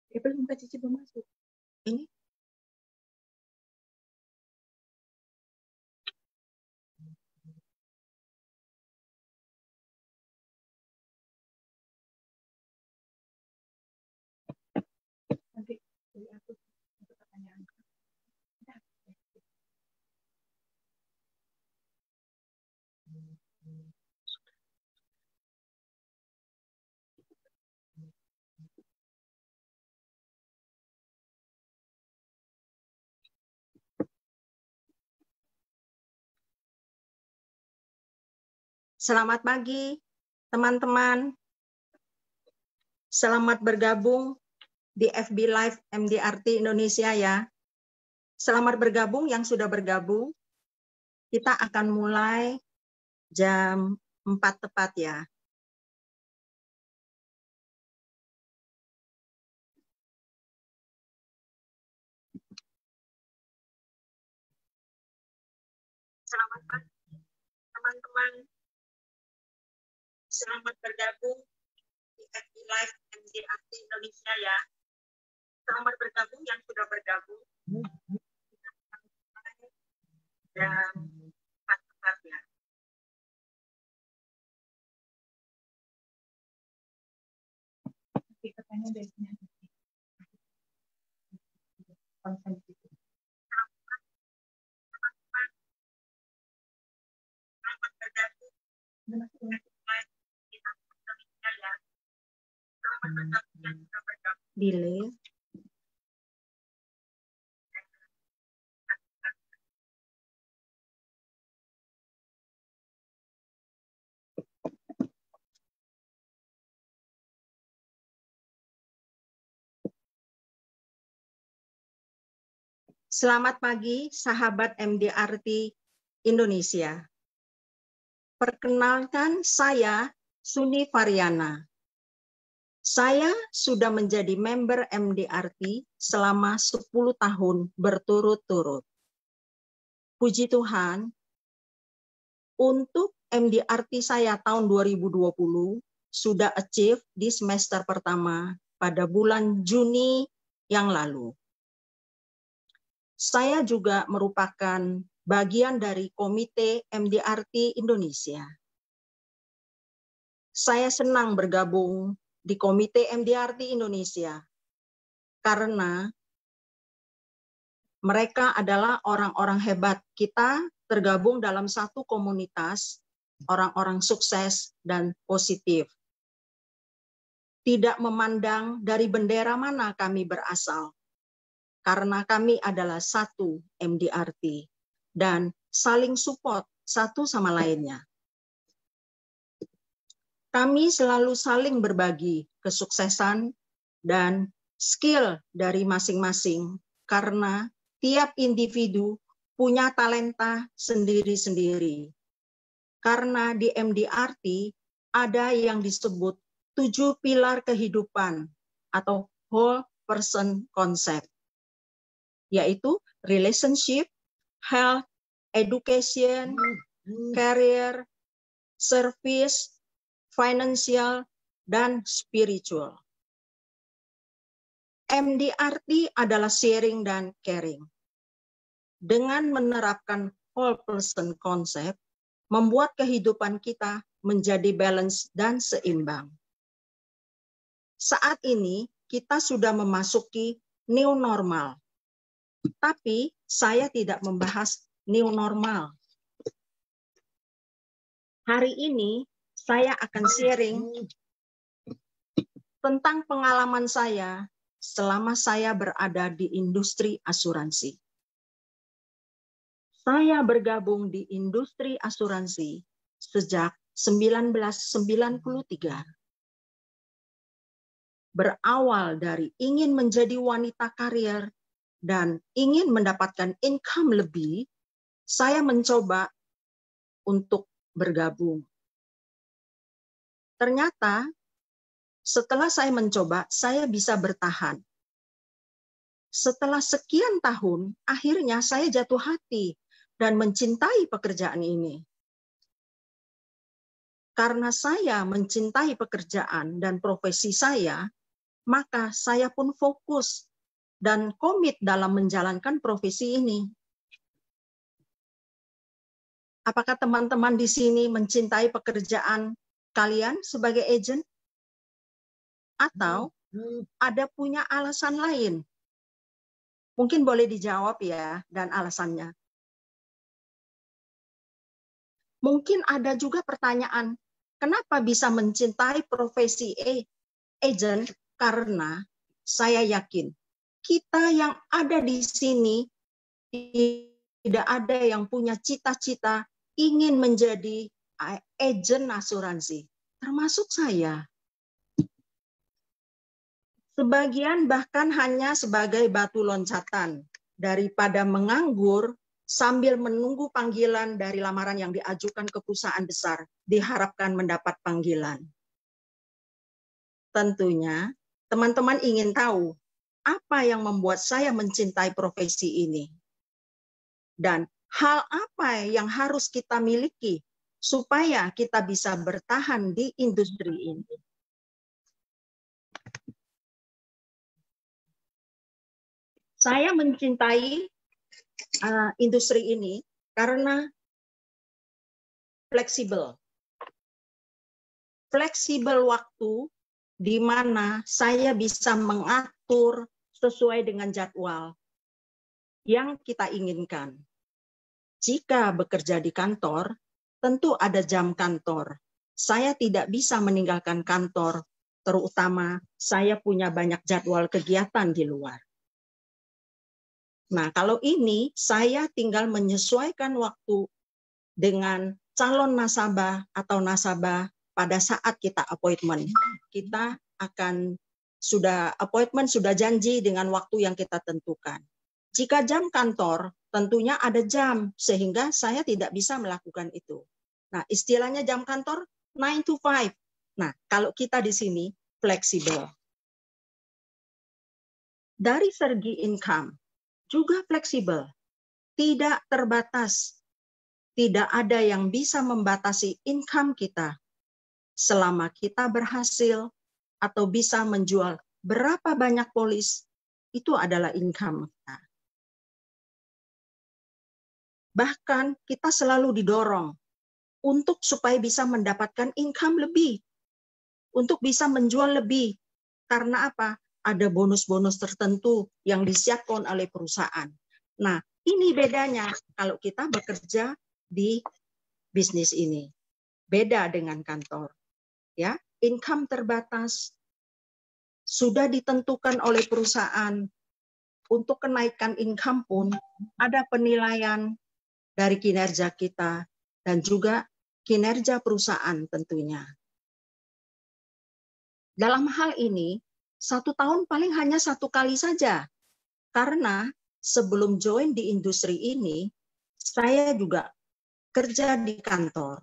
April muka Cici belum masuk. Ini nanti dari aku untuk pertanyaan. Selamat pagi, teman-teman. Selamat bergabung di FB Live MDRT Indonesia ya. Selamat bergabung yang sudah bergabung. Kita akan mulai jam 4 tepat ya. Selamat pagi, teman-teman. Selamat bergabung di FB Live MDRT Indonesia ya. Selamat bergabung yang sudah bergabung. Kita akan mulai jam 4 tepat ya. Pertanyaan dari sini. Delay. Selamat pagi, sahabat MDRT Indonesia. Perkenalkan, saya Suni Variana. Saya sudah menjadi member MDRT selama 10 tahun berturut-turut. Puji Tuhan, untuk MDRT saya tahun 2020 sudah achieve di semester pertama pada bulan Juni yang lalu. Saya juga merupakan bagian dari Komite MDRT Indonesia. Saya senang bergabung di Komite MDRT Indonesia karena mereka adalah orang-orang hebat. Kita tergabung dalam satu komunitas orang-orang sukses dan positif. Tidak memandang dari bendera mana kami berasal, karena kami adalah satu MDRT dan saling support satu sama lainnya. Kami selalu saling berbagi kesuksesan dan skill dari masing-masing karena tiap individu punya talenta sendiri-sendiri. Karena di MDRT ada yang disebut 7 pilar kehidupan atau whole person concept, yaitu relationship, health, education, career, service, financial, dan spiritual. MDRT adalah sharing dan caring. Dengan menerapkan whole person concept, membuat kehidupan kita menjadi balance dan seimbang. Saat ini kita sudah memasuki new normal, tapi saya tidak membahas new normal. Hari ini saya akan sharing tentang pengalaman saya selama saya berada di industri asuransi. Saya bergabung di industri asuransi sejak 1993. Berawal dari ingin menjadi wanita karier dan ingin mendapatkan income lebih, saya mencoba untuk bergabung. Ternyata setelah saya mencoba, saya bisa bertahan. Setelah sekian tahun, akhirnya saya jatuh hati dan mencintai pekerjaan ini. karena saya mencintai pekerjaan dan profesi saya, maka saya pun fokus dan komit dalam menjalankan profesi ini. Apakah teman-teman di sini mencintai pekerjaan kalian sebagai agent? Atau ada punya alasan lain? Mungkin boleh dijawab ya, dan alasannya. Mungkin ada juga pertanyaan, kenapa bisa mencintai profesi agent? Karena saya yakin kita yang ada di sini tidak ada yang punya cita-cita ingin menjadi agent asuransi, termasuk saya. Sebagian bahkan hanya sebagai batu loncatan daripada menganggur sambil menunggu panggilan dari lamaran yang diajukan ke perusahaan besar, diharapkan mendapat panggilan. Tentunya, teman-teman ingin tahu apa yang membuat saya mencintai profesi ini. Dan hal apa yang harus kita miliki supaya kita bisa bertahan di industri ini. Saya mencintai industri ini karena fleksibel. Fleksibel waktu di mana saya bisa mengatur sesuai dengan jadwal yang kita inginkan. Jika bekerja di kantor, tentu ada jam kantor. Saya tidak bisa meninggalkan kantor, terutama saya punya banyak jadwal kegiatan di luar. Nah, kalau ini saya tinggal menyesuaikan waktu dengan calon nasabah atau nasabah pada saat kita appointment. Kita akan appointment sudah janji dengan waktu yang kita tentukan. Jika jam kantor, tentunya ada jam sehingga saya tidak bisa melakukan itu. Nah, istilahnya jam kantor 9 to 5. Nah, kalau kita di sini fleksibel. Dari segi income juga fleksibel, tidak terbatas, tidak ada yang bisa membatasi income kita selama kita berhasil atau bisa menjual berapa banyak polis, itu adalah income kita. Bahkan kita selalu didorong untuk supaya bisa mendapatkan income lebih, untuk bisa menjual lebih. Karena apa? Ada bonus-bonus tertentu yang disiapkan oleh perusahaan. Nah, ini bedanya kalau kita bekerja di bisnis ini. Beda dengan kantor. Ya, income terbatas sudah ditentukan oleh perusahaan. Untuk kenaikan income pun ada penilaian dari kinerja kita dan juga kinerja perusahaan tentunya. Dalam hal ini, 1 tahun paling hanya 1 kali saja. Karena sebelum join di industri ini, saya juga kerja di kantor.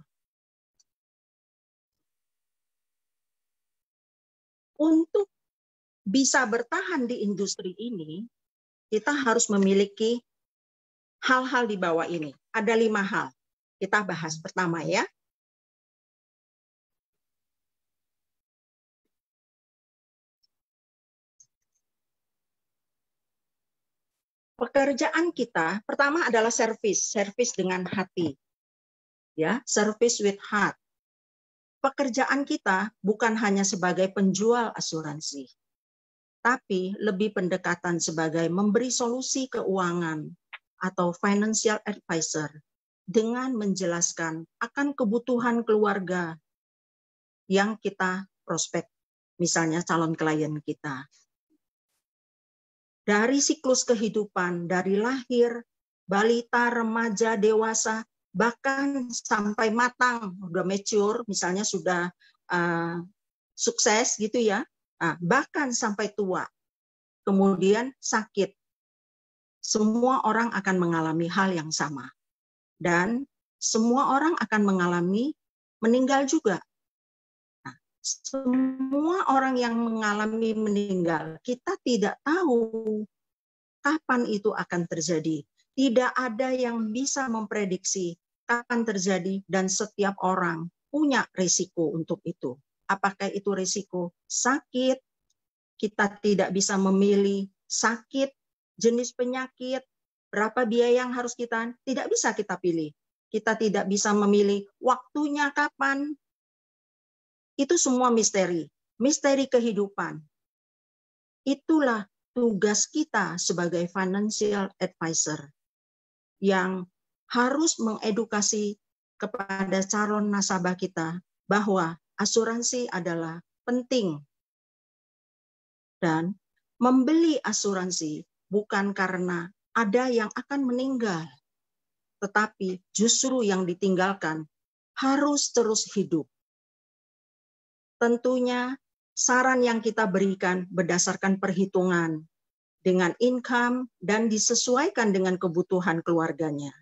Untuk bisa bertahan di industri ini, kita harus memiliki hal-hal di bawah ini. Ada 5 hal. Kita bahas pertama ya. Pekerjaan kita pertama adalah service dengan hati. Ya, service with heart. Pekerjaan kita bukan hanya sebagai penjual asuransi, tapi lebih pendekatan sebagai memberi solusi keuangan atau financial advisor dengan menjelaskan akan kebutuhan keluarga yang kita prospek, misalnya calon klien kita. Dari siklus kehidupan, dari lahir, balita, remaja, dewasa, bahkan sampai matang, udah mature, misalnya sudah sukses gitu ya, bahkan sampai tua, kemudian sakit. Semua orang akan mengalami hal yang sama. Dan semua orang akan mengalami meninggal juga. Semua orang yang mengalami meninggal, kita tidak tahu kapan itu akan terjadi. Tidak ada yang bisa memprediksi kapan terjadi dan setiap orang punya risiko untuk itu. Apakah itu risiko sakit, kita tidak bisa memilih sakit, jenis penyakit, berapa biaya yang harus tidak bisa kita pilih. Kita tidak bisa memilih waktunya kapan. Itu semua misteri kehidupan. Itulah tugas kita sebagai financial advisor yang harus mengedukasi kepada calon nasabah kita bahwa asuransi adalah penting. Dan membeli asuransi bukan karena ada yang akan meninggal, tetapi justru yang ditinggalkan harus terus hidup. Tentunya saran yang kita berikan berdasarkan perhitungan dengan income dan disesuaikan dengan kebutuhan keluarganya.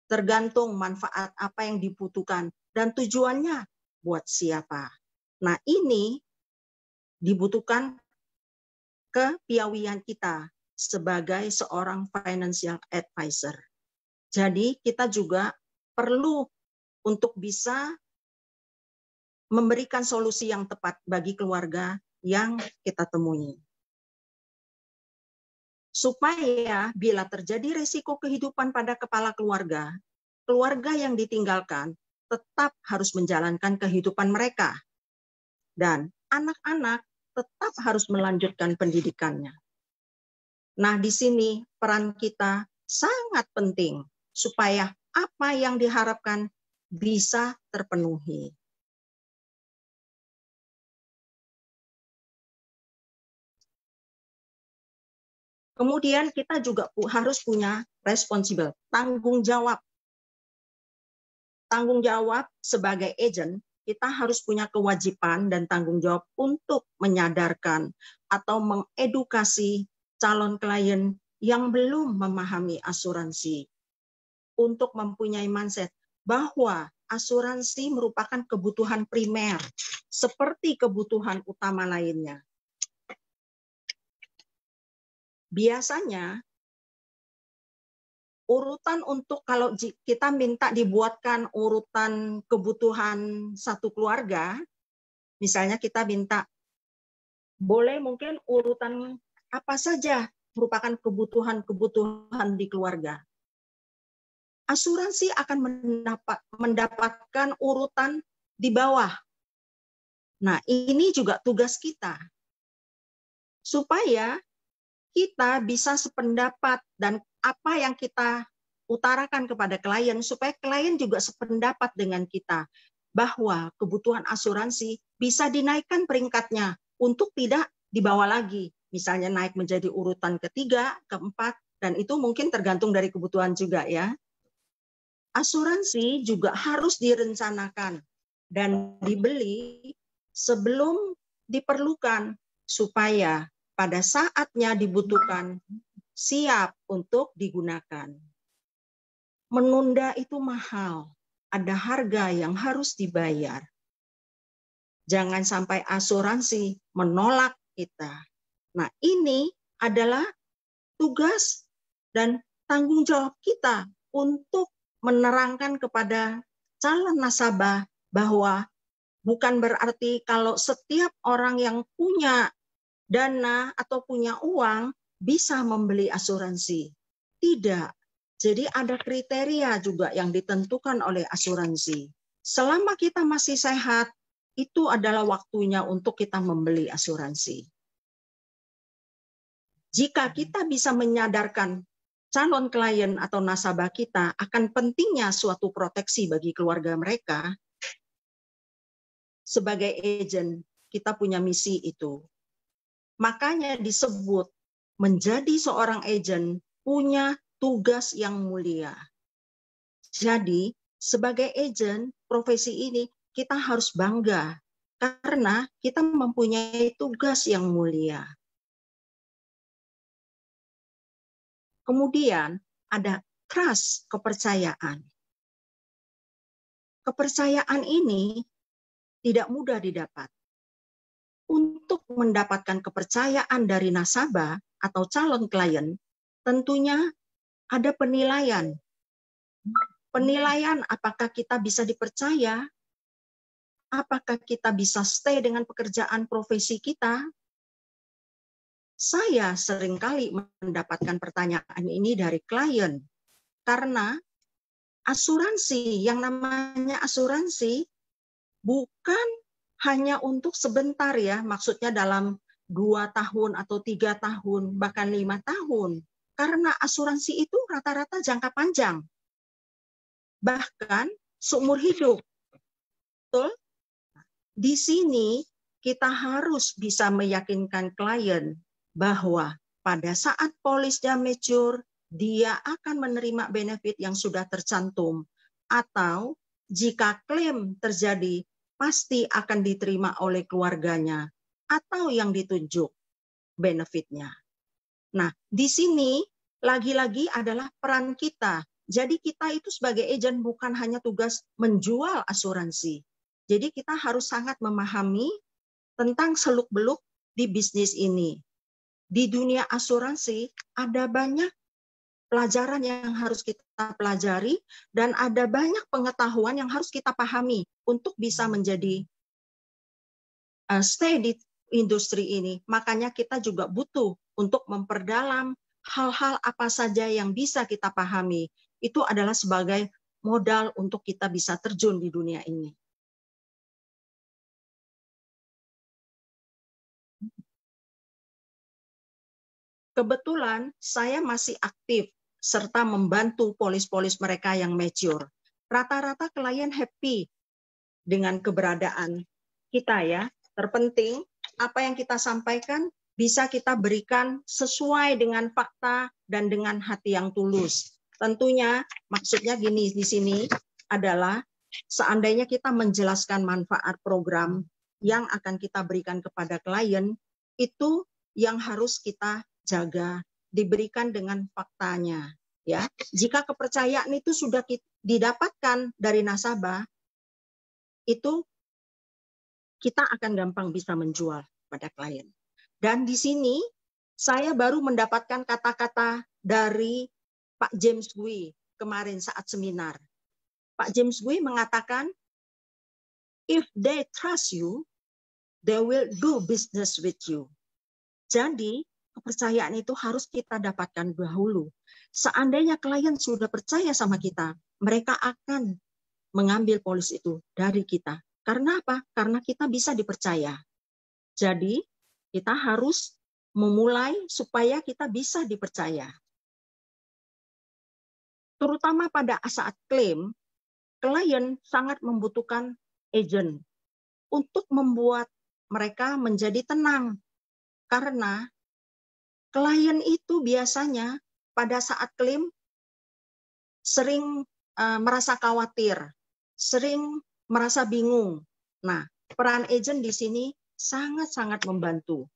Tergantung manfaat apa yang dibutuhkan dan tujuannya buat siapa. Nah, ini dibutuhkan kepiawaian kita sebagai seorang financial advisor. Jadi kita juga perlu untuk bisa memberikan solusi yang tepat bagi keluarga yang kita temui. Supaya bila terjadi risiko kehidupan pada kepala keluarga, keluarga yang ditinggalkan tetap harus menjalankan kehidupan mereka. Dan anak-anak tetap harus melanjutkan pendidikannya. Nah, di sini peran kita sangat penting supaya apa yang diharapkan bisa terpenuhi. Kemudian kita juga harus punya responsible, tanggung jawab. Tanggung jawab sebagai agent, kita harus punya kewajiban dan tanggung jawab untuk menyadarkan atau mengedukasi calon klien yang belum memahami asuransi untuk mempunyai mindset bahwa asuransi merupakan kebutuhan primer seperti kebutuhan utama lainnya. Biasanya urutan untuk kalau kita minta dibuatkan urutan kebutuhan satu keluarga, misalnya kita minta boleh mungkin urutan apa saja merupakan kebutuhan-kebutuhan di keluarga. Asuransi akan mendapatkan urutan di bawah. Nah, ini juga tugas kita. Supaya kita bisa sependapat dan apa yang kita utarakan kepada klien, supaya klien juga sependapat dengan kita bahwa kebutuhan asuransi bisa dinaikkan peringkatnya untuk tidak dibawa lagi. Misalnya naik menjadi urutan ketiga, keempat, dan itu mungkin tergantung dari kebutuhan juga ya. Asuransi juga harus direncanakan dan dibeli sebelum diperlukan supaya pada saatnya dibutuhkan siap untuk digunakan. Menunda itu mahal, ada harga yang harus dibayar. Jangan sampai asuransi menolak kita. Nah, ini adalah tugas dan tanggung jawab kita untuk menerangkan kepada calon nasabah bahwa bukan berarti kalau setiap orang yang punya dana atau punya uang bisa membeli asuransi. Tidak. Jadi ada kriteria juga yang ditentukan oleh asuransi. Selama kita masih sehat, itu adalah waktunya untuk kita membeli asuransi. Jika kita bisa menyadarkan calon klien atau nasabah kita akan pentingnya suatu proteksi bagi keluarga mereka, sebagai agent kita punya misi itu. Makanya disebut menjadi seorang agent punya tugas yang mulia. Jadi sebagai agent profesi ini kita harus bangga karena kita mempunyai tugas yang mulia. Kemudian ada trust, kepercayaan. Kepercayaan ini tidak mudah didapat. Untuk mendapatkan kepercayaan dari nasabah atau calon klien, tentunya ada penilaian. Penilaian apakah kita bisa dipercaya apakah kita bisa stay dengan pekerjaan profesi kita? Saya seringkali mendapatkan pertanyaan ini dari klien, karena asuransi, yang namanya asuransi, bukan hanya untuk sebentar ya, maksudnya dalam 2 tahun atau 3 tahun, bahkan 5 tahun. Karena asuransi itu rata-rata jangka panjang. Bahkan seumur hidup. Betul? Di sini kita harus bisa meyakinkan klien bahwa pada saat polisnya mature, dia akan menerima benefit yang sudah tercantum. Atau jika klaim terjadi, pasti akan diterima oleh keluarganya atau yang ditunjuk benefitnya. Nah, di sini lagi-lagi adalah peran kita. Jadi kita itu sebagai agen bukan hanya tugas menjual asuransi. Jadi kita harus sangat memahami tentang seluk-beluk di bisnis ini. Di dunia asuransi ada banyak pelajaran yang harus kita pelajari dan ada banyak pengetahuan yang harus kita pahami untuk bisa menjadi stay di industri ini. Makanya kita juga butuh untuk memperdalam hal-hal apa saja yang bisa kita pahami. Itu adalah sebagai modal untuk kita bisa terjun di dunia ini. Kebetulan saya masih aktif serta membantu polis-polis mereka yang mature. Rata-rata klien happy dengan keberadaan kita ya. Terpenting apa yang kita sampaikan bisa kita berikan sesuai dengan fakta dan dengan hati yang tulus. Tentunya maksudnya gini di sini adalah seandainya kita menjelaskan manfaat program yang akan kita berikan kepada klien, itu yang harus kita jaga, diberikan dengan faktanya. Ya, jika kepercayaan itu sudah didapatkan dari nasabah, itu kita akan gampang bisa menjual pada klien. Dan di sini saya baru mendapatkan kata-kata dari Pak James Gui kemarin saat seminar. Pak James Gui mengatakan, if they trust you, they will do business with you. Jadi, kepercayaan itu harus kita dapatkan dahulu. Seandainya klien sudah percaya sama kita, mereka akan mengambil polis itu dari kita. Karena apa? Karena kita bisa dipercaya. Jadi, kita harus memulai supaya kita bisa dipercaya. Terutama pada saat klaim, klien sangat membutuhkan agent untuk membuat mereka menjadi tenang. Karena klien itu biasanya pada saat klaim sering merasa khawatir, sering merasa bingung. Nah, peran agent di sini sangat-sangat membantu.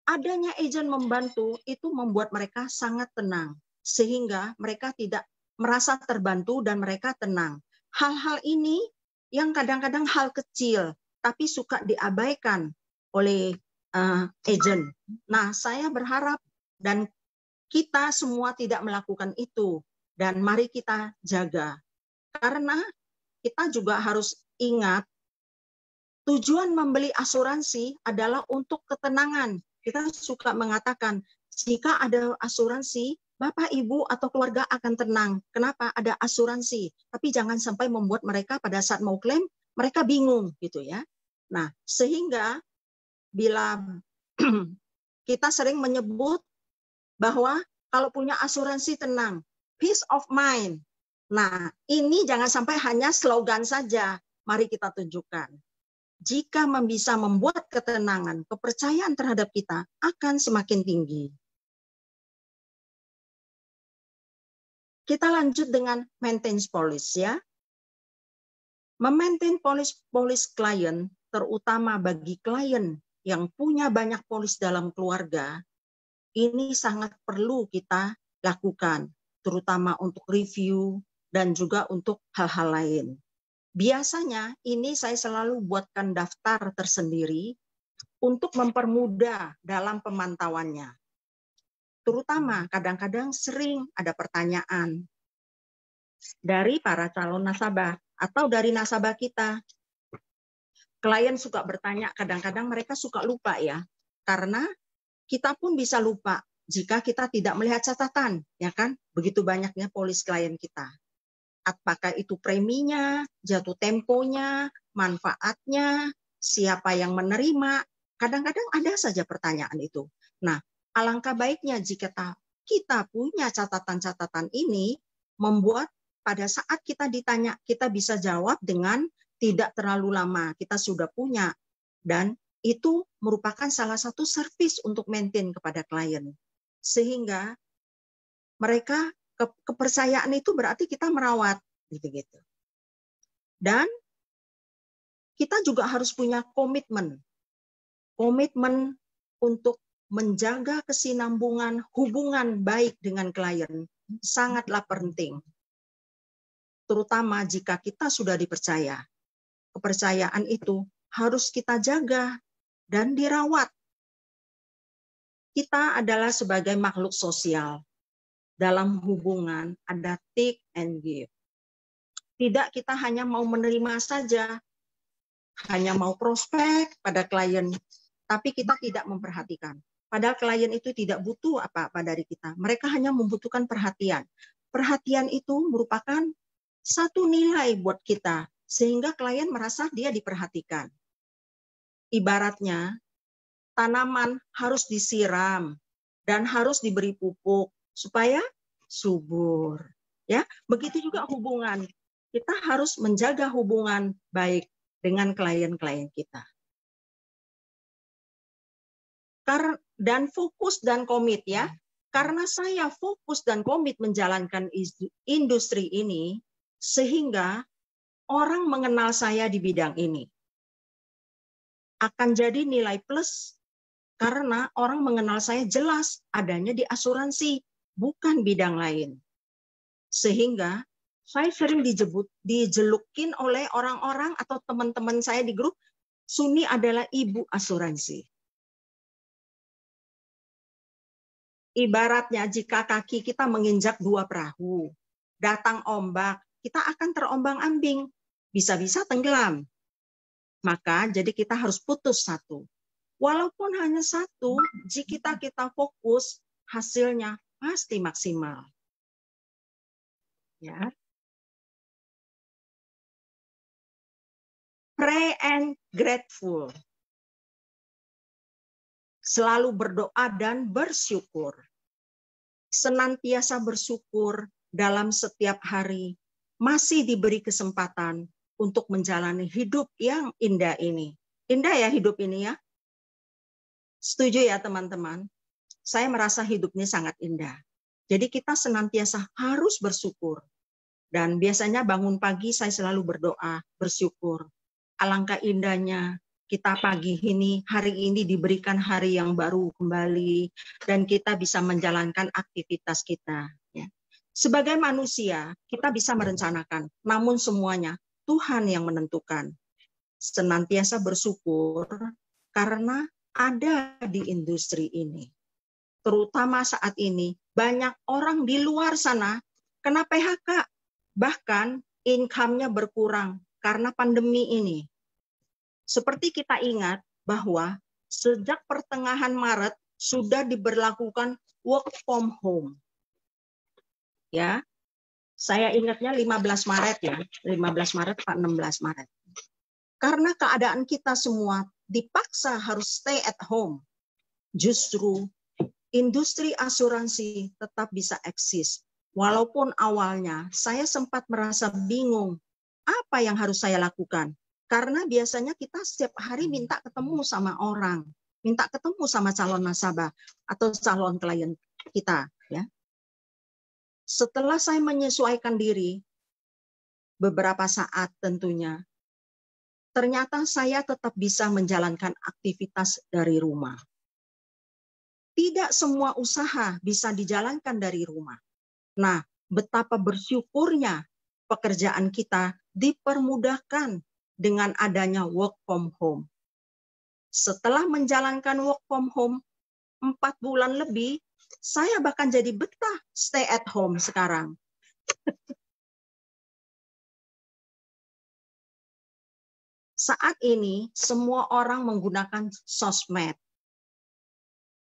Adanya agent membantu itu membuat mereka sangat tenang, sehingga mereka tidak merasa terbantu dan mereka tenang. Hal-hal ini yang kadang-kadang hal kecil, tapi suka diabaikan oleh agent. Nah, saya berharap dan kita semua tidak melakukan itu. Dan mari kita jaga. Karena kita juga harus ingat, tujuan membeli asuransi adalah untuk ketenangan. Kita suka mengatakan, jika ada asuransi, Bapak, Ibu, atau keluarga akan tenang. Kenapa? Ada asuransi. Tapi jangan sampai membuat mereka pada saat mau klaim, mereka bingung gitu ya. Nah, sehingga bila kita sering menyebut bahwa kalau punya asuransi tenang, peace of mind. Nah, ini jangan sampai hanya slogan saja. Mari kita tunjukkan. Jika bisa membuat ketenangan, kepercayaan terhadap kita akan semakin tinggi. Kita lanjut dengan maintenance policy ya. Memaintain polis klien, terutama bagi klien yang punya banyak polis dalam keluarga, ini sangat perlu kita lakukan, terutama untuk review dan juga untuk hal-hal lain. Biasanya ini saya selalu buatkan daftar tersendiri untuk mempermudah dalam pemantauannya. Terutama kadang-kadang sering ada pertanyaan dari para calon nasabah atau dari nasabah kita. Klien suka bertanya, kadang-kadang mereka suka lupa ya, karena kita pun bisa lupa jika kita tidak melihat catatan, ya kan? Begitu banyaknya polis klien kita. Apakah itu preminya, jatuh temponya, manfaatnya, siapa yang menerima, kadang-kadang ada saja pertanyaan itu. Nah, alangkah baiknya jika kita punya catatan-catatan ini, membuat pada saat kita ditanya, kita bisa jawab dengan tidak terlalu lama, kita sudah punya. Dan itu merupakan salah satu servis untuk maintain kepada klien. Sehingga mereka kepercayaan itu berarti kita merawat gitu-gitu. Dan kita juga harus punya komitmen. Komitmen untuk menjaga kesinambungan hubungan baik dengan klien sangatlah penting. Terutama jika kita sudah dipercaya. Kepercayaan itu harus kita jaga dan dirawat. Kita adalah sebagai makhluk sosial. Dalam hubungan ada take and give. Tidak kita hanya mau menerima saja, hanya mau prospek pada klien, tapi kita tidak memperhatikan. Padahal klien itu tidak butuh apa-apa dari kita. Mereka hanya membutuhkan perhatian. Perhatian itu merupakan satu nilai buat kita, sehingga klien merasa dia diperhatikan. Ibaratnya, tanaman harus disiram dan harus diberi pupuk supaya subur. Ya, begitu juga hubungan. Kita harus menjaga hubungan baik dengan klien-klien kita. Dan fokus dan komit ya. Karena saya fokus dan komit menjalankan industri ini, sehingga orang mengenal saya di bidang ini. Akan jadi nilai plus karena orang mengenal saya jelas adanya di asuransi, bukan bidang lain. Sehingga saya sering dijelukin oleh orang-orang atau teman-teman saya di grup, Suni adalah ibu asuransi. Ibaratnya jika kaki kita menginjak dua perahu, datang ombak, kita akan terombang-ambing, bisa-bisa tenggelam. Maka jadi kita harus putus satu. Walaupun hanya satu, jika kita fokus, hasilnya pasti maksimal. Ya. Pray and grateful. Selalu berdoa dan bersyukur. Senantiasa bersyukur dalam setiap hari, masih diberi kesempatan untuk menjalani hidup yang indah ini. Indah ya hidup ini ya. Setuju ya teman-teman? Saya merasa hidup ini sangat indah. Jadi kita senantiasa harus bersyukur. Dan biasanya bangun pagi saya selalu berdoa, bersyukur. Alangkah indahnya kita pagi ini, hari ini diberikan hari yang baru kembali. Dan kita bisa menjalankan aktivitas kita. Sebagai manusia, kita bisa merencanakan. Namun semuanya Tuhan yang menentukan. Senantiasa bersyukur karena ada di industri ini. Terutama saat ini, banyak orang di luar sana kena PHK. Bahkan income-nya berkurang karena pandemi ini. Seperti kita ingat bahwa sejak pertengahan Maret sudah diberlakukan work from home. Ya, saya ingatnya 15 Maret ya, 15 Maret Pak 16 Maret. Karena keadaan kita semua dipaksa harus stay at home. Justru industri asuransi tetap bisa eksis. Walaupun awalnya saya sempat merasa bingung, apa yang harus saya lakukan? Karena biasanya kita setiap hari minta ketemu sama orang, minta ketemu sama calon nasabah atau calon klien kita. Ya. Setelah saya menyesuaikan diri, beberapa saat tentunya, ternyata saya tetap bisa menjalankan aktivitas dari rumah. Tidak semua usaha bisa dijalankan dari rumah. Nah, betapa bersyukurnya pekerjaan kita dipermudahkan dengan adanya work from home. Setelah menjalankan work from home 4 bulan lebih, saya bahkan jadi betah stay at home sekarang. saat ini semua orang menggunakan sosmed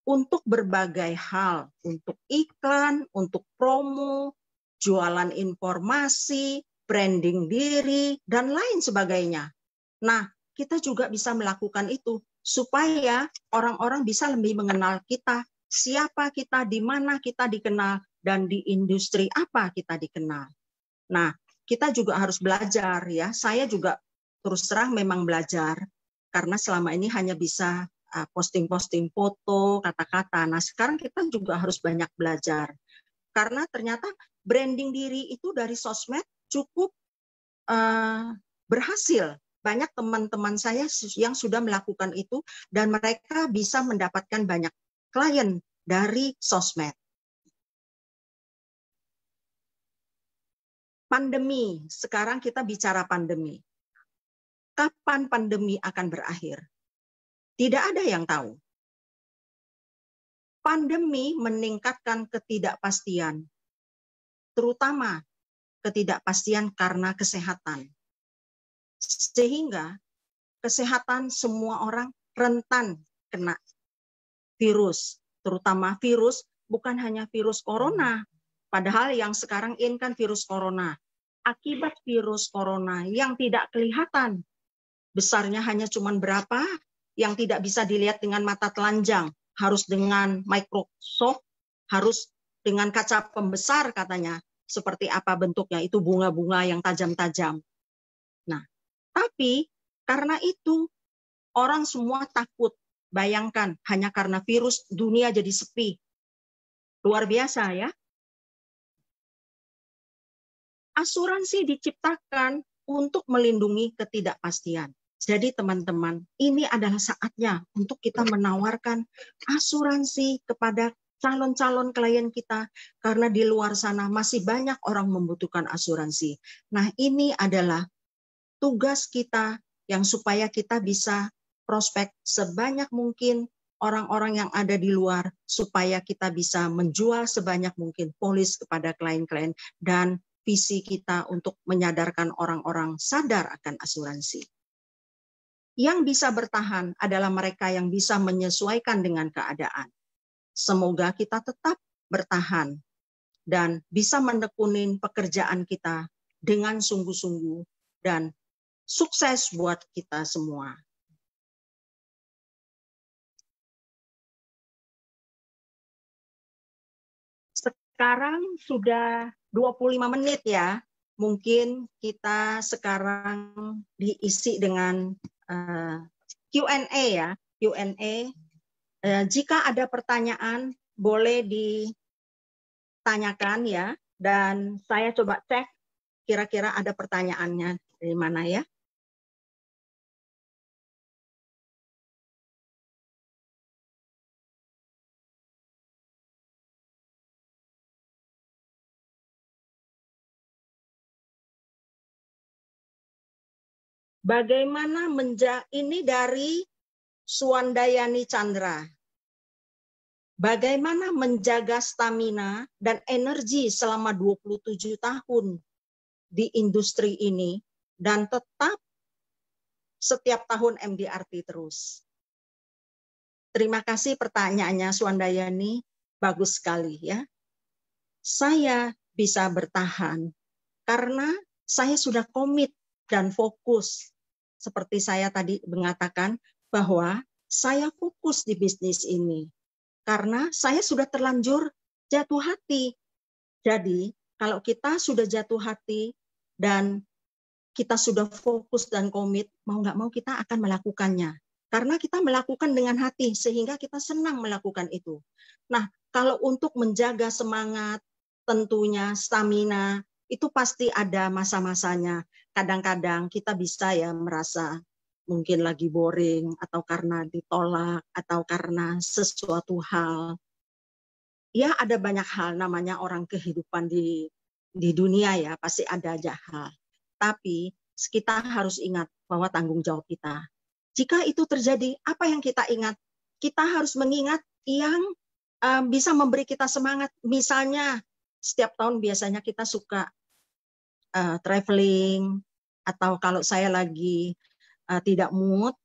untuk berbagai hal, untuk iklan, untuk promo, jualan informasi, branding diri, dan lain sebagainya. Nah, kita juga bisa melakukan itu supaya orang-orang bisa lebih mengenal kita, siapa kita, di mana kita dikenal, dan di industri apa kita dikenal. Nah, kita juga harus belajar ya. Saya juga terus terang memang belajar karena selama ini hanya bisa posting-posting foto, kata-kata. Nah, sekarang kita juga harus banyak belajar. Karena ternyata branding diri itu dari sosmed cukup berhasil. Banyak teman-teman saya yang sudah melakukan itu dan mereka bisa mendapatkan banyak klien dari sosmed. Pandemi, sekarang kita bicara pandemi. Kapan pandemi akan berakhir? Tidak ada yang tahu. Pandemi meningkatkan ketidakpastian, terutama ketidakpastian karena kesehatan. Sehingga kesehatan semua orang rentan kena virus, terutama virus bukan hanya virus corona, padahal yang sekarang ini kan virus corona. Akibat virus corona yang tidak kelihatan, besarnya hanya cuma berapa, yang tidak bisa dilihat dengan mata telanjang, harus dengan microscope, harus dengan kaca pembesar katanya, seperti apa bentuknya, itu bunga-bunga yang tajam-tajam. Nah, tapi karena itu orang semua takut. Bayangkan, hanya karena virus dunia jadi sepi. Luar biasa ya. Asuransi diciptakan untuk melindungi ketidakpastian. Jadi teman-teman, ini adalah saatnya untuk kita menawarkan asuransi kepada calon-calon klien kita, karena di luar sana masih banyak orang membutuhkan asuransi. Nah, ini adalah tugas kita yang supaya kita bisa prospek sebanyak mungkin orang-orang yang ada di luar, supaya kita bisa menjual sebanyak mungkin polis kepada klien-klien, dan visi kita untuk menyadarkan orang-orang sadar akan asuransi. Yang bisa bertahan adalah mereka yang bisa menyesuaikan dengan keadaan. Semoga kita tetap bertahan dan bisa menekunin pekerjaan kita dengan sungguh-sungguh, dan sukses buat kita semua. Sekarang sudah 25 menit ya. Mungkin kita sekarang diisi dengan Q&A ya. Q&A. Jika ada pertanyaan boleh ditanyakan ya. Dan saya coba cek kira-kira ada pertanyaannya dari mana ya. Bagaimana ini dari Suandayani Chandra. Bagaimana menjaga stamina dan energi selama 27 tahun di industri ini dan tetap setiap tahun MDRT terus. Terima kasih pertanyaannya Suandayani, bagus sekali ya. Saya bisa bertahan karena saya sudah komit dan fokus. Seperti saya tadi mengatakan bahwa saya fokus di bisnis ini karena saya sudah terlanjur jatuh hati. Jadi kalau kita sudah jatuh hati dan kita sudah fokus dan komit, mau nggak mau kita akan melakukannya. Karena kita melakukan dengan hati, sehingga kita senang melakukan itu. Nah, kalau untuk menjaga semangat, tentunya stamina, itu pasti ada masa-masanya. Kadang-kadang kita bisa ya merasa mungkin lagi boring, atau karena ditolak, atau karena sesuatu hal. Ya ada banyak hal, namanya orang kehidupan di dunia ya, pasti ada aja hal. Tapi kita harus ingat bahwa tanggung jawab kita. Jika itu terjadi, apa yang kita ingat? Kita harus mengingat yang bisa memberi kita semangat. Misalnya, setiap tahun biasanya kita suka traveling, atau kalau saya lagi tidak mood,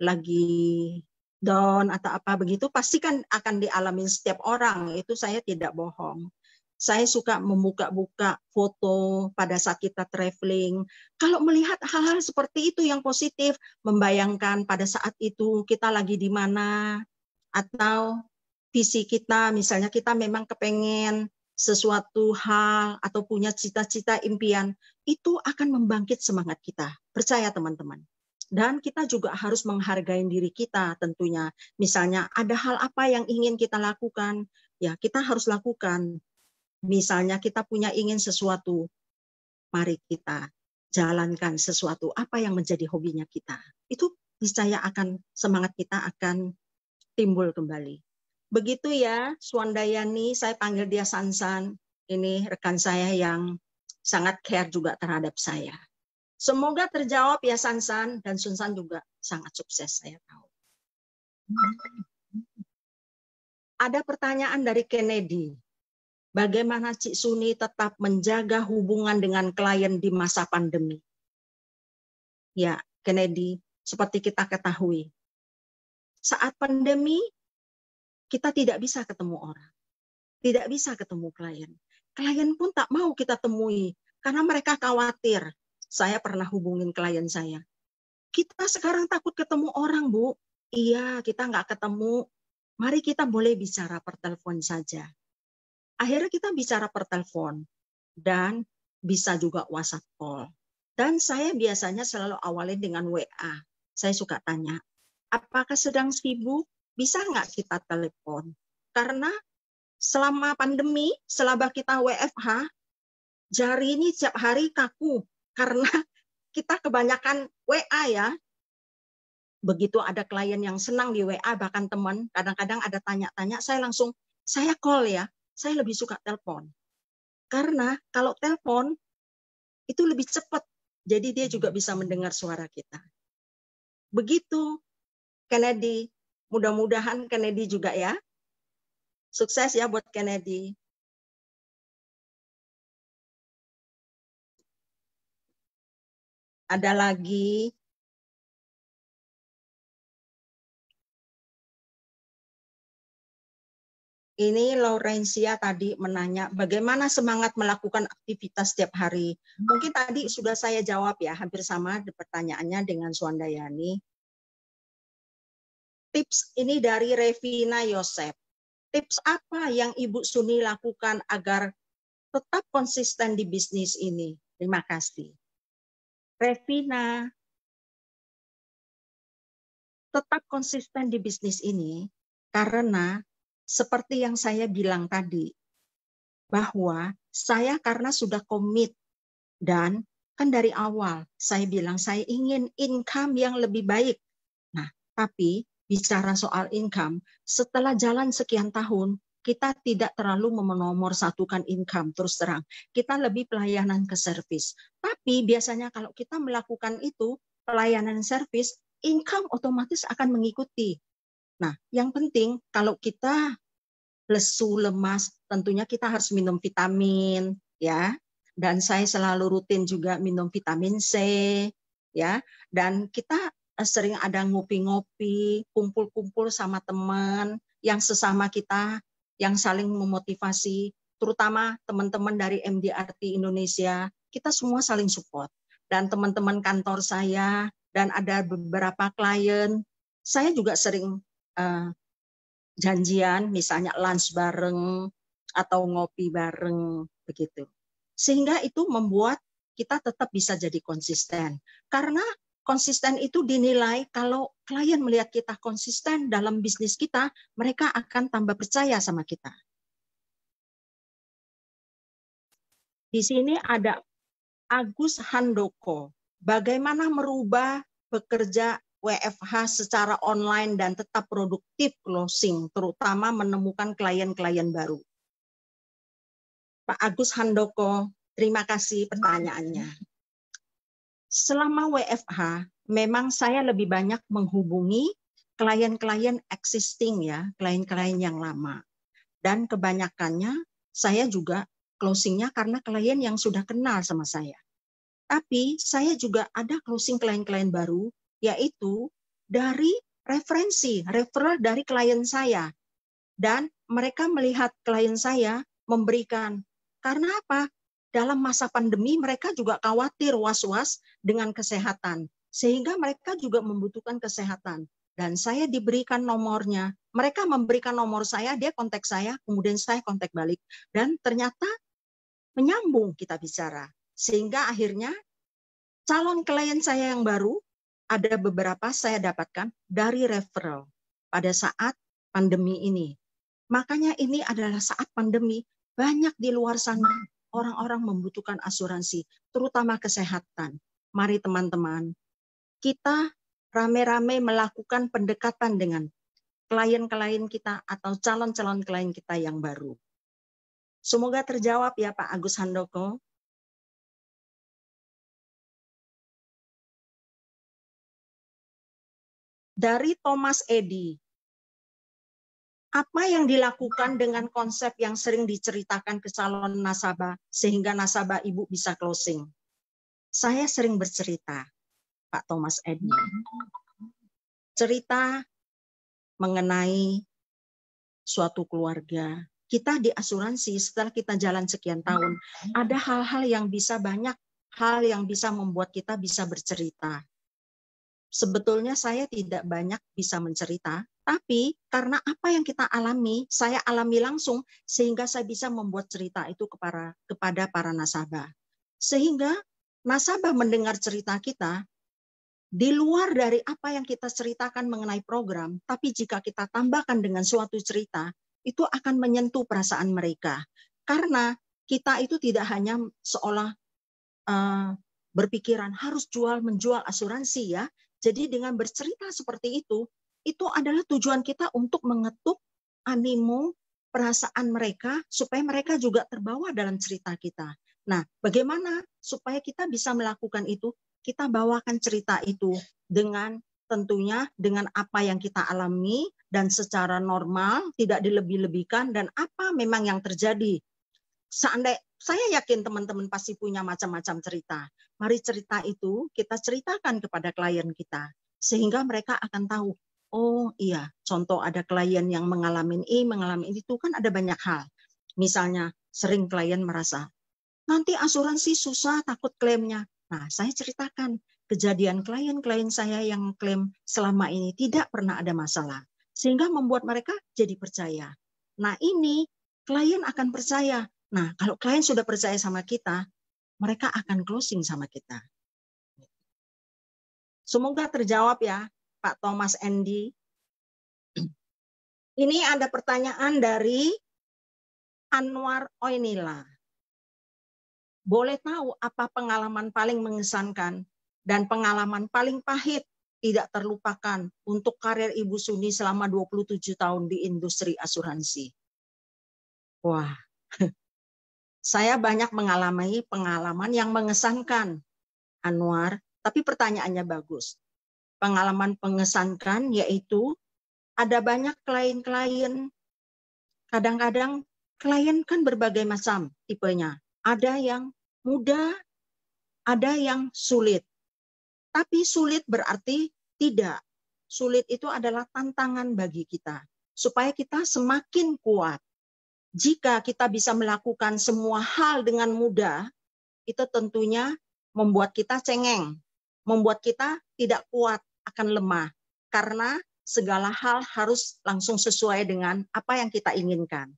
lagi down atau apa begitu, pasti kan akan dialami setiap orang. Itu saya tidak bohong. Saya suka membuka-buka foto pada saat kita traveling. Kalau melihat hal-hal seperti itu yang positif, membayangkan pada saat itu kita lagi di mana, atau visi kita, misalnya kita memang kepengen sesuatu hal atau punya cita-cita impian, itu akan membangkit semangat kita. Percaya teman-teman. Dan kita juga harus menghargai diri kita tentunya. Misalnya ada hal apa yang ingin kita lakukan, ya kita harus lakukan. Misalnya kita punya ingin sesuatu, mari kita jalankan sesuatu apa yang menjadi hobinya kita. Itu niscaya akan semangat kita akan timbul kembali. Begitu ya, Swandayani, saya panggil dia Sansan. Ini rekan saya yang sangat care juga terhadap saya. Semoga terjawab ya Sansan, dan Sansan juga sangat sukses, saya tahu. Ada pertanyaan dari Kennedy. Bagaimana Cik Suni tetap menjaga hubungan dengan klien di masa pandemi? Ya, Kennedy, seperti kita ketahui, saat pandemi, kita tidak bisa ketemu orang. Tidak bisa ketemu klien. Klien pun tak mau kita temui, karena mereka khawatir. Saya pernah hubungin klien saya. Kita sekarang takut ketemu orang, Bu. Iya, kita nggak ketemu. Mari kita boleh bicara per telepon saja. Akhirnya kita bicara per telepon dan bisa juga WhatsApp call. Dan saya biasanya selalu awali dengan WA. Saya suka tanya, apakah sedang sibuk? Bisa nggak kita telepon? Karena selama pandemi, selama kita WFH, jari ini setiap hari kaku. Karena kita kebanyakan WA ya. Begitu ada klien yang senang di WA, bahkan teman, kadang-kadang ada tanya-tanya, saya call ya. Saya lebih suka telepon. Karena kalau telepon itu lebih cepat. Jadi dia juga bisa mendengar suara kita. Begitu Kennedy. Mudah-mudahan Kennedy juga ya. Sukses ya buat Kennedy. Ada lagi. Ini Laurencia tadi menanya, bagaimana semangat melakukan aktivitas setiap hari? Mungkin tadi sudah saya jawab ya, hampir sama pertanyaannya dengan Swandayani. Tips ini dari Revina Yosef. Tips apa yang Ibu Suni lakukan agar tetap konsisten di bisnis ini? Terima kasih. Revina, tetap konsisten di bisnis ini karena seperti yang saya bilang tadi, bahwa saya karena sudah komit dan kan dari awal saya bilang saya ingin income yang lebih baik. Nah, tapi bicara soal income, setelah jalan sekian tahun, kita tidak terlalu menomorsatukan income, terus terang. Kita lebih pelayanan ke servis. Tapi biasanya kalau kita melakukan itu, pelayanan servis, income otomatis akan mengikuti. Nah, yang penting kalau kita lesu, lemas, tentunya kita harus minum vitamin, ya. Dan saya selalu rutin juga minum vitamin C, ya. Dan kita sering ada ngopi-ngopi, kumpul-kumpul sama teman yang sesama kita, yang saling memotivasi, terutama teman-teman dari MDRT Indonesia, kita semua saling support. Dan teman-teman kantor saya, dan ada beberapa klien, saya juga sering janjian, misalnya lunch bareng atau ngopi bareng begitu. Sehingga itu membuat kita tetap bisa jadi konsisten. Karena konsisten itu dinilai kalau klien melihat kita konsisten dalam bisnis kita, mereka akan tambah percaya sama kita. Di sini ada Agus Handoko. Bagaimana merubah bekerja WFH secara online dan tetap produktif closing, terutama menemukan klien-klien baru. Pak Agus Handoko, terima kasih pertanyaannya. Selama WFH, memang saya lebih banyak menghubungi klien-klien existing ya, klien-klien yang lama. Dan kebanyakannya saya juga closingnya karena klien yang sudah kenal sama saya. Tapi saya juga ada closing klien-klien baru, yaitu dari referral dari klien saya. Dan mereka melihat klien saya memberikan. Karena apa? Dalam masa pandemi mereka juga khawatir, was-was dengan kesehatan. Sehingga mereka juga membutuhkan kesehatan. Dan saya diberikan nomornya. Mereka memberikan nomor saya, dia kontak saya, kemudian saya kontak balik. Dan ternyata menyambung kita bicara. Sehingga akhirnya calon klien saya yang baru, ada beberapa saya dapatkan dari referral pada saat pandemi ini. Makanya ini adalah saat pandemi, banyak di luar sana orang-orang membutuhkan asuransi, terutama kesehatan. Mari teman-teman, kita rame-rame melakukan pendekatan dengan klien-klien kita atau calon-calon klien kita yang baru. Semoga terjawab ya Pak Agus Handoko. Dari Thomas Edi. Apa yang dilakukan dengan konsep yang sering diceritakan ke calon nasabah sehingga nasabah Ibu bisa closing? Saya sering bercerita, Pak Thomas Edi. Cerita mengenai suatu keluarga. Kita di asuransi setelah kita jalan sekian tahun, ada hal-hal yang bisa banyak hal yang bisa membuat kita bisa bercerita. Sebetulnya saya tidak banyak bisa mencerita, tapi karena apa yang kita alami, saya alami langsung sehingga saya bisa membuat cerita itu kepada para nasabah. Sehingga nasabah mendengar cerita kita, di luar dari apa yang kita ceritakan mengenai program, tapi jika kita tambahkan dengan suatu cerita, itu akan menyentuh perasaan mereka. Karena kita itu tidak hanya seolah berpikiran harus menjual asuransi ya. Jadi dengan bercerita seperti itu adalah tujuan kita untuk mengetuk animo perasaan mereka supaya mereka juga terbawa dalam cerita kita. Nah, bagaimana supaya kita bisa melakukan itu? Kita bawakan cerita itu dengan tentunya dengan apa yang kita alami dan secara normal, tidak dilebih-lebihkan dan apa memang yang terjadi. Saya yakin teman-teman pasti punya macam-macam cerita. Mari cerita itu kita ceritakan kepada klien kita. Sehingga mereka akan tahu, oh iya, contoh ada klien yang mengalami itu kan ada banyak hal. Misalnya sering klien merasa, nanti asuransi susah, takut klaimnya. Nah, saya ceritakan kejadian klien-klien saya yang klaim selama ini tidak pernah ada masalah. Sehingga membuat mereka jadi percaya. Nah, ini klien akan percaya. Nah, kalau klien sudah percaya sama kita, mereka akan closing sama kita. Semoga terjawab ya, Pak Thomas Andy. Ini ada pertanyaan dari Anwar Oinila. Boleh tahu apa pengalaman paling mengesankan dan pengalaman paling pahit tidak terlupakan untuk karir Ibu Suni selama 27 tahun di industri asuransi? Wah, saya banyak mengalami pengalaman yang mengesankan, Anwar, tapi pertanyaannya bagus. Pengalaman mengesankan yaitu ada banyak klien-klien, kadang-kadang klien kan berbagai macam tipenya. Ada yang mudah, ada yang sulit. Tapi sulit berarti tidak. Sulit itu adalah tantangan bagi kita. Supaya kita semakin kuat. Jika kita bisa melakukan semua hal dengan mudah, itu tentunya membuat kita cengeng, membuat kita tidak kuat, akan lemah. Karena segala hal harus langsung sesuai dengan apa yang kita inginkan.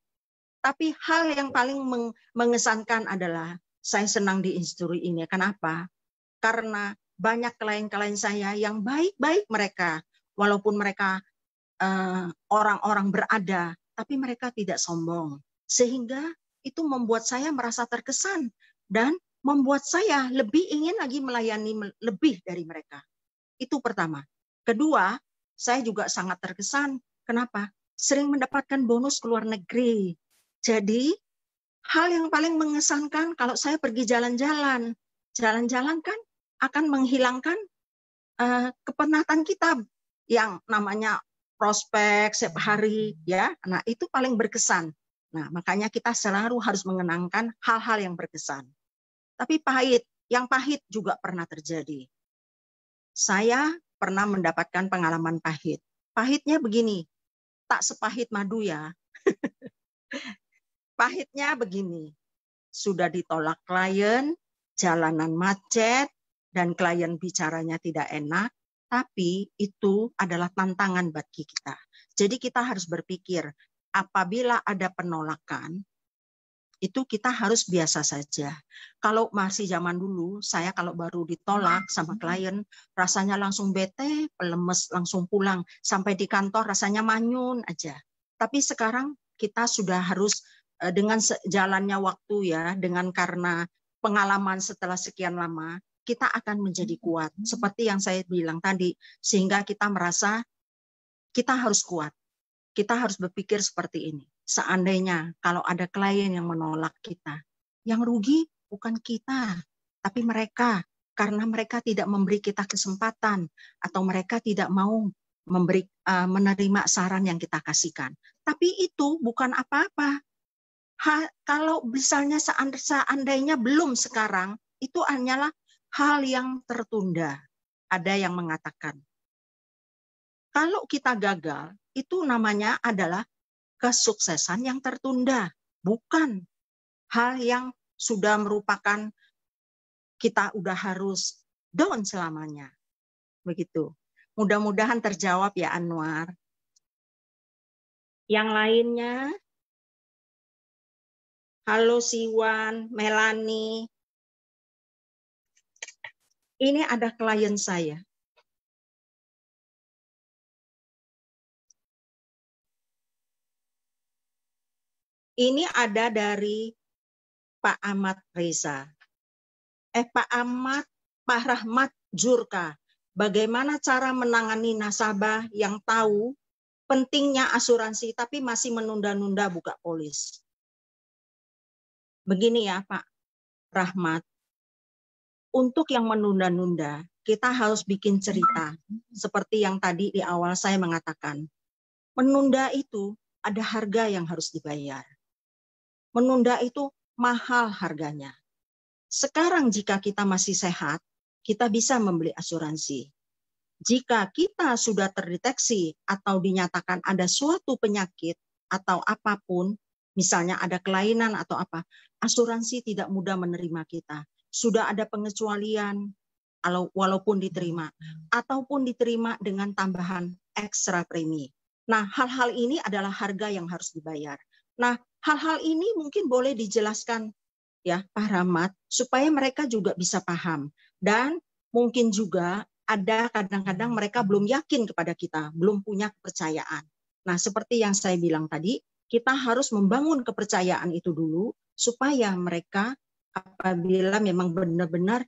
Tapi hal yang paling mengesankan adalah saya senang di industri ini. Kenapa? Karena banyak klien-klien saya yang baik-baik mereka, walaupun mereka orang-orang berada, tapi mereka tidak sombong. Sehingga itu membuat saya merasa terkesan dan membuat saya lebih ingin lagi melayani lebih dari mereka. Itu pertama. Kedua, saya juga sangat terkesan. Kenapa? Sering mendapatkan bonus ke luar negeri. Jadi, hal yang paling mengesankan kalau saya pergi jalan-jalan. Jalan-jalan kan akan menghilangkan kepenatan kita yang namanya prospek setiap hari. Ya. Nah, itu paling berkesan. Nah, makanya kita selalu harus mengenangkan hal-hal yang berkesan. Tapi pahit, Yang pahit juga pernah terjadi. Saya pernah mendapatkan pengalaman pahit. Pahitnya begini, tak sepahit madu ya. Pahitnya begini, sudah ditolak klien, jalanan macet, dan klien bicaranya tidak enak, tapi itu adalah tantangan bagi kita. Jadi kita harus berpikir, apabila ada penolakan, itu kita harus biasa saja. Kalau masih zaman dulu, saya kalau baru ditolak sama klien, rasanya langsung bete, pelemes, langsung pulang. Sampai di kantor rasanya manyun aja. Tapi sekarang kita sudah harus dengan jalannya waktu ya, dengan karena pengalaman setelah sekian lama, kita akan menjadi kuat. Seperti yang saya bilang tadi, sehingga kita merasa kita harus kuat. Kita harus berpikir seperti ini. Seandainya kalau ada klien yang menolak kita, yang rugi bukan kita, tapi mereka. Karena mereka tidak memberi kita kesempatan atau mereka tidak mau menerima saran yang kita kasihkan. Tapi itu bukan apa-apa. Kalau misalnya seandainya belum sekarang, itu hanyalah hal yang tertunda. Ada yang mengatakan, kalau kita gagal, itu namanya adalah kesuksesan yang tertunda, bukan hal yang sudah merupakan kita udah harus down selamanya. Begitu. Mudah-mudahan terjawab ya Anwar. Yang lainnya, halo Siwan, Melani. Ini ada klien saya. Ini ada dari Pak Ahmad Reza. Pak Rahmat Jurka. Bagaimana cara menangani nasabah yang tahu pentingnya asuransi tapi masih menunda-nunda buka polis? Begini ya Pak Rahmat. Untuk yang menunda-nunda, kita harus bikin cerita. Seperti yang tadi di awal saya mengatakan. Menunda itu ada harga yang harus dibayar. Menunda itu mahal harganya. Sekarang jika kita masih sehat, kita bisa membeli asuransi. Jika kita sudah terdeteksi atau dinyatakan ada suatu penyakit atau apapun, misalnya ada kelainan atau apa, asuransi tidak mudah menerima kita. Sudah ada pengecualian, walaupun diterima, ataupun diterima dengan tambahan ekstra premi. Nah, hal-hal ini adalah harga yang harus dibayar. Nah, hal-hal ini mungkin boleh dijelaskan ya Pak Rahmat supaya mereka juga bisa paham. Dan mungkin juga ada kadang-kadang mereka belum yakin kepada kita, belum punya kepercayaan. Nah, seperti yang saya bilang tadi, kita harus membangun kepercayaan itu dulu supaya mereka apabila memang benar-benar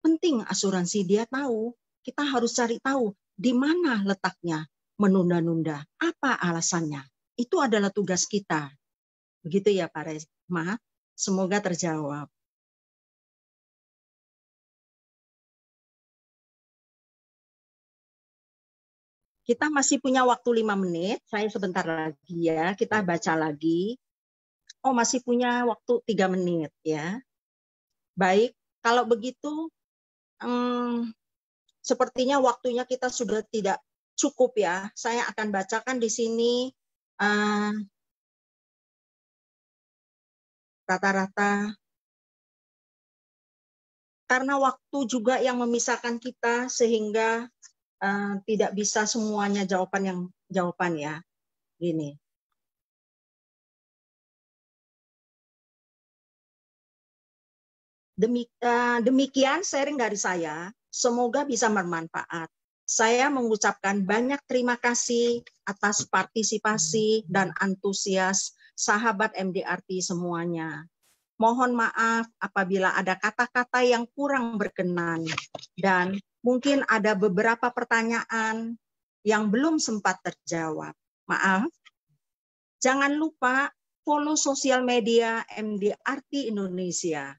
penting asuransi, dia tahu, kita harus cari tahu di mana letaknya menunda-nunda, apa alasannya. Itu adalah tugas kita. Begitu ya Pak Reza. Semoga terjawab. Kita masih punya waktu 5 menit. Saya sebentar lagi ya. Kita baca lagi. Oh, masih punya waktu 3 menit ya. Baik, kalau begitu sepertinya waktunya kita sudah tidak cukup ya. Saya akan bacakan di sini rata-rata. Karena waktu juga yang memisahkan kita sehingga tidak bisa semuanya jawaban ya. Gini. Demikian sharing dari saya. Semoga bisa bermanfaat. Saya mengucapkan banyak terima kasih atas partisipasi dan antusias sahabat MDRT semuanya. Mohon maaf apabila ada kata-kata yang kurang berkenan dan mungkin ada beberapa pertanyaan yang belum sempat terjawab. Maaf. Jangan lupa follow sosial media MDRT Indonesia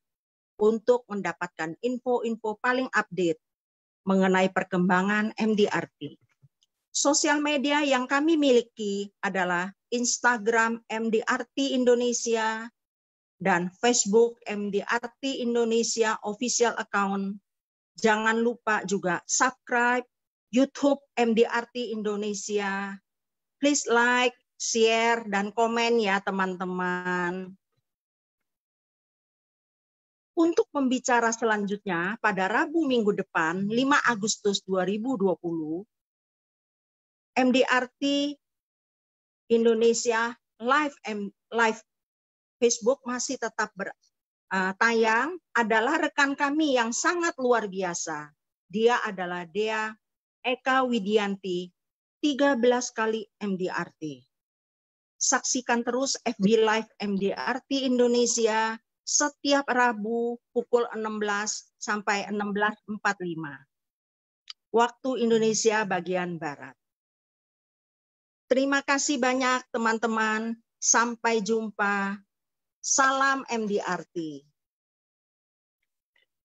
untuk mendapatkan info-info paling update mengenai perkembangan MDRT. Sosial media yang kami miliki adalah Instagram MDRT Indonesia, dan Facebook MDRT Indonesia official account. Jangan lupa juga subscribe YouTube MDRT Indonesia. Please like, share, dan komen ya teman-teman. Untuk pembicara selanjutnya, pada Rabu minggu depan, 5 Agustus 2020, MDRT Indonesia live Facebook masih tetap tayang, adalah rekan kami yang sangat luar biasa. Dia adalah Dea Eka Widianti, 13 kali MDRT. Saksikan terus FB Live MDRT Indonesia setiap Rabu pukul 16 sampai 16.45. Waktu Indonesia bagian Barat. Terima kasih banyak teman-teman. Sampai jumpa. Salam MDRT.